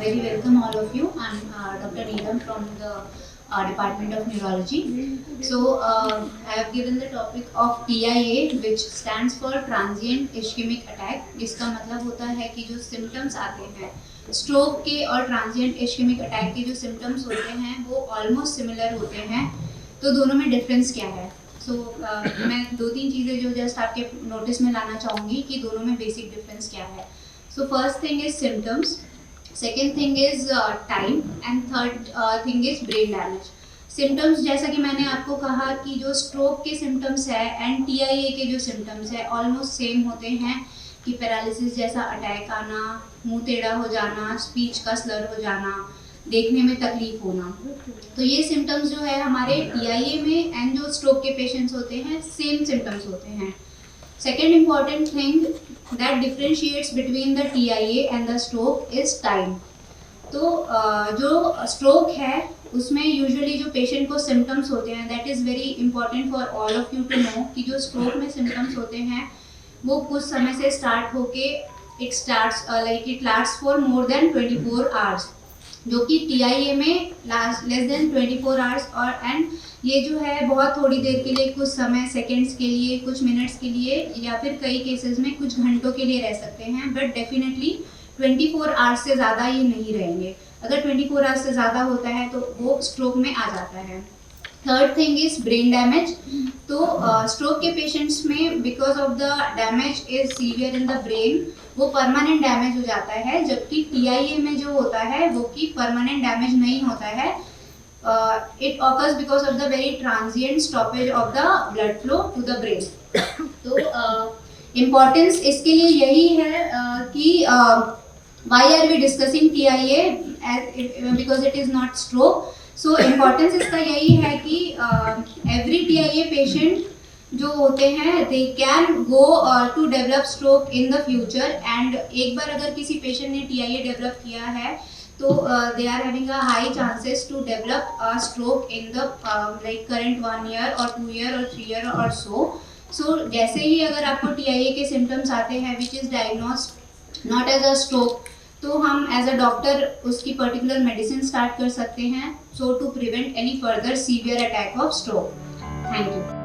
Very welcome all of you. I'm Dr. Neelam from the Department of Neurology. So I have given the topic of TIA, which stands for Transient Ischemic Attack. इसका मतलब होता है कि जो symptoms आते हैं stroke के और ट्रांजिएंट इश्केमिक अटैक के जो सिम्टम्स होते हैं वो ऑलमोस्ट सिमिलर होते हैं, तो दोनों में डिफरेंस क्या है? मैं दो तीन चीज़ें जो जस्ट आपके नोटिस में लाना चाहूँगी कि दोनों में बेसिक डिफरेंस क्या है. So first thing is symptoms, second thing is time and third thing is brain damage. Symptoms जैसा कि मैंने आपको कहा कि जो स्ट्रोक के सिम्टम्स है एंड TIA के जो सिम्टम्स है ऑलमोस्ट सेम होते हैं कि पैरालिसिस जैसा अटैक आना, मुंह टेढ़ा हो जाना, स्पीच का स्लर हो जाना, देखने में तकलीफ होना. तो ये सिम्टम्स जो है हमारे TIA में एंड जो स्ट्रोक के पेशेंट्स होते हैं सेम सिम्टम्स होते हैं. Second important thing that differentiates between the TIA and the stroke is time. तो जो स्ट्रोक है उसमें यूजुअली जो पेशेंट को सिम्टम्स होते हैं that is very important for all of you to know कि जो स्ट्रोक में सिम्टम्स होते हैं वो कुछ समय से स्टार्ट होके it lasts for more than 24 hours, जो कि TIA में लेस देन 24 आवर्स और एंड ये जो है बहुत थोड़ी देर के लिए, कुछ समय सेकंड्स के लिए, कुछ मिनट्स के लिए या फिर कई केसेस में कुछ घंटों के लिए रह सकते हैं, बट डेफिनेटली 24 आवर्स से ज़्यादा ये नहीं रहेंगे. अगर 24 आवर्स से ज़्यादा होता है तो वो स्ट्रोक में आ जाता है. Third thing is brain damage. तो स्ट्रोक के पेशेंट्स में because of the damage is severe in the brain वो परमानेंट डैमेज हो जाता है, जबकि TIA में जो होता है वो कि परमानेंट डैमेज नहीं होता है. It occurs because of the very transient stoppage of the blood flow to the brain. तो इम्पॉर्टेंस इसके लिए यही है कि why are we discussing TIA because it is not stroke. So importance इसका यही है कि एवरी TIA पेशेंट जो होते हैं they can go to develop stroke in the future. And एक बार अगर किसी पेशेंट ने TIA डेवलप किया है तो they are having a high chances to develop a stroke in the like current 1 year और 2 year और 3 year और सो जैसे ही अगर आपको TIA के सिम्टम्स आते हैं which is diagnosed not as a stroke, तो हम एज अ डॉक्टर उसकी पर्टिकुलर मेडिसिन स्टार्ट कर सकते हैं so to prevent any further severe attack of stroke. Thank you.